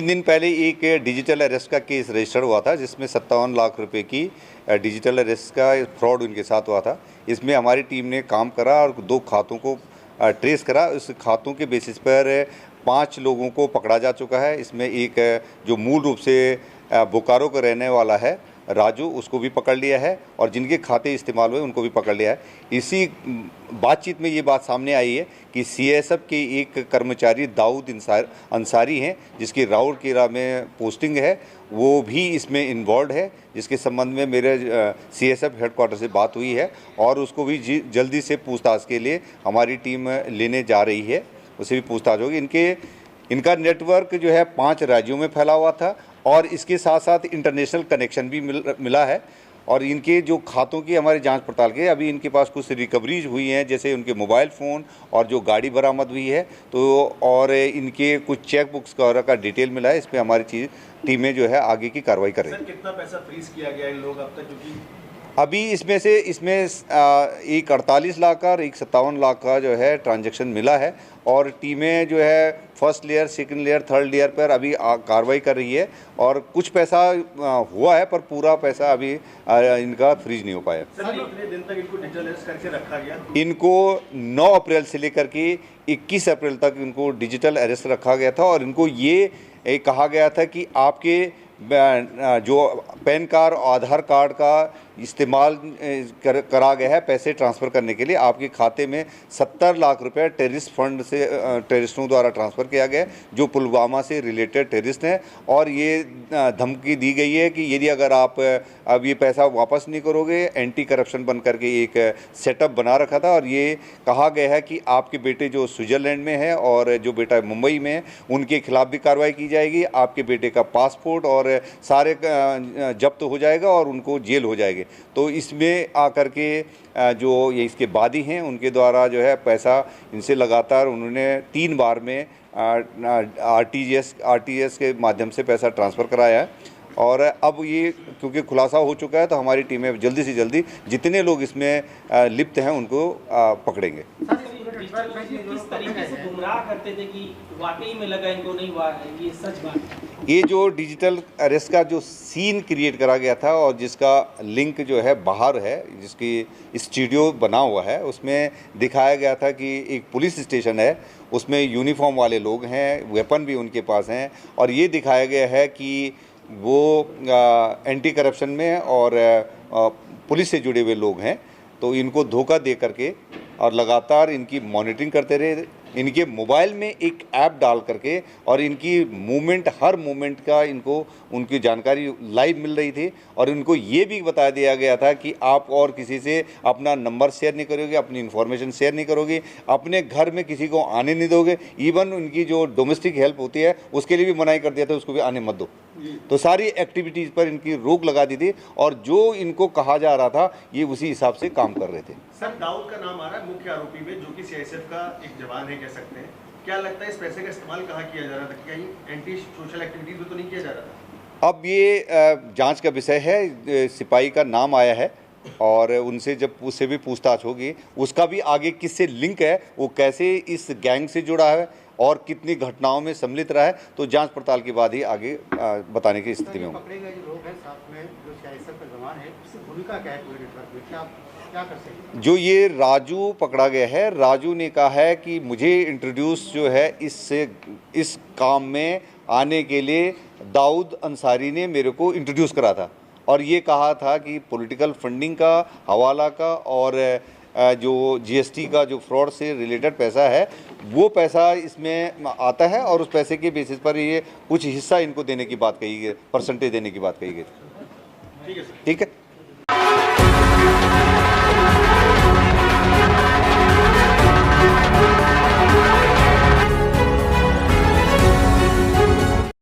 दिन पहले एक डिजिटल अरेस्ट का केस रजिस्टर हुआ था, जिसमें 57 लाख रुपए की डिजिटल अरेस्ट का फ्रॉड उनके साथ हुआ था। इसमें हमारी टीम ने काम करा और 2 खातों को ट्रेस करा। उस खातों के बेसिस पर 5 लोगों को पकड़ा जा चुका है। इसमें एक जो मूल रूप से बोकारो का रहने वाला है राजू, उसको भी पकड़ लिया है और जिनके खाते इस्तेमाल हुए उनको भी पकड़ लिया है। इसी बातचीत में ये बात सामने आई है कि सीएसएफ के एक कर्मचारी दाऊद अंसारी हैं, जिसकी राउरकेला में पोस्टिंग है, वो भी इसमें इन्वॉल्व है, जिसके संबंध में मेरे सीएसएफ हेडक्वार्टर से बात हुई है और उसको भी जल्दी से पूछताछ के लिए हमारी टीम लेने जा रही है। उसे भी पूछताछ होगी। इनका नेटवर्क जो है 5 राज्यों में फैला हुआ था और इसके साथ साथ इंटरनेशनल कनेक्शन भी मिला है। और इनके जो खातों की हमारी जांच पड़ताल की, अभी इनके पास कुछ रिकवरीज हुई हैं, जैसे उनके मोबाइल फ़ोन और जो गाड़ी बरामद हुई है, तो और इनके कुछ चेक बुक्स का डिटेल मिला है। इस पर हमारी टीमें जो है आगे की कार्रवाई कर रही हैं। कितना पैसा फ्रीज किया गया इन लोग अब तक? क्योंकि अभी इसमें एक 48 लाख का और एक 57 लाख का जो है ट्रांजैक्शन मिला है और टीमें जो है first layer, second layer, third layer पर अभी कार्रवाई कर रही है और कुछ पैसा हुआ है, पर पूरा पैसा अभी इनका फ्रीज नहीं हो पाया। सर, कितने दिन तक इनको डिजिटल अरेस्ट करके रखा गया? इनको 9 अप्रैल से लेकर के 21 अप्रैल तक इनको डिजिटल अरेस्ट रखा गया था और इनको ये कहा गया था कि आपके जो पैन कार्ड और आधार कार्ड का इस्तेमाल करा गया है पैसे ट्रांसफ़र करने के लिए, आपके खाते में 70 लाख रुपए टेररिस्ट फंड से टेररिस्टों द्वारा ट्रांसफ़र किया गया है, जो पुलवामा से रिलेटेड टेररिस्ट हैं। और ये धमकी दी गई है कि यदि अगर आप अब ये पैसा वापस नहीं करोगे, एंटी करप्शन बन करके एक सेटअप बना रखा था और ये कहा गया है कि आपके बेटे जो स्विट्ज़रलैंड में है और जो बेटा मुंबई में है, उनके खिलाफ भी कार्रवाई की जाएगी। आपके बेटे का पासपोर्ट और सारे जब्त हो जाएगा और उनको जेल हो जाएगी। तो इसमें आकर के जो ये इसके वादी हैं, उनके द्वारा जो है पैसा इनसे लगातार उन्होंने 3 बार में आरटीजीएस के माध्यम से पैसा ट्रांसफ़र कराया है। और अब ये क्योंकि खुलासा हो चुका है, तो हमारी टीमें जल्दी से जल्दी जितने लोग इसमें लिप्त हैं उनको पकड़ेंगे। किस तरीके से गुमराह करते थे कि वाकई में लगा इनको नहीं हुआ है, ये सच बात? ये जो डिजिटल अरेस्ट का जो सीन क्रिएट करा गया था और जिसका लिंक जो है बाहर है, जिसकी स्टूडियो बना हुआ है, उसमें दिखाया गया था कि एक पुलिस स्टेशन है, उसमें यूनिफॉर्म वाले लोग हैं, वेपन भी उनके पास हैं और ये दिखाया गया है कि वो एंटी करप्शन में और पुलिस से जुड़े हुए लोग हैं। तो इनको धोखा दे करके और लगातार इनकी मॉनिटरिंग करते रहे। इनके मोबाइल में एक ऐप डाल करके और इनकी मूवमेंट, हर मूवमेंट का इनको उनकी जानकारी लाइव मिल रही थी और इनको ये भी बता दिया गया था कि आप और किसी से अपना नंबर शेयर नहीं करोगे, अपनी इन्फॉर्मेशन शेयर नहीं करोगे, अपने घर में किसी को आने नहीं दोगे। इवन उनकी जो डोमेस्टिक हेल्प होती है उसके लिए भी मनाही कर दिया था, उसको भी आने मत दो। तो सारी एक्टिविटीज़ पर इनकी रोक लगा दी थी और जो इनको कहा जा रहा था ये उसी हिसाब से काम कर रहे थे। सर, दाऊद का नाम आ रहा है मुख्य आरोपी में, जो कि सीआईएसएफ का एक जवान है कह सकते हैं। क्या लगता है इस पैसे का इस्तेमाल कहाँ किया जा रहा था? कहीं एंटी सोशल एक्टिविटीज में तो नहीं किया जा रहा था? अब ये जांच का विषय है। सिपाही का नाम आया है और उनसे जब उससे भी पूछताछ होगी, उसका भी आगे किससे लिंक है, वो कैसे इस गैंग से जुड़ा है और कितनी घटनाओं में सम्मिलित रहा है, तो जांच पड़ताल के बाद ही आगे बताने की स्थिति में होंगे। पकड़े गए जो लोग हैं साथ में जो सीआईएसएफ का जवान है, उसकी भूमिका क्या है पूरे नेटवर्क में? क्या कर सकते हैं? जो ये राजू पकड़ा गया है, राजू ने कहा है कि मुझे इंट्रोड्यूस जो है इस काम में आने के लिए दाऊद अंसारी ने मेरे को इंट्रोड्यूस करा था और ये कहा था कि पॉलिटिकल फंडिंग का, हवाला का और जो जीएसटी का जो फ्रॉड से रिलेटेड पैसा है, वो पैसा इसमें आता है और उस पैसे के बेसिस पर ये कुछ हिस्सा इनको देने की बात कही गई, परसेंटेज देने की बात कही गई। ठीक है। ठीक है।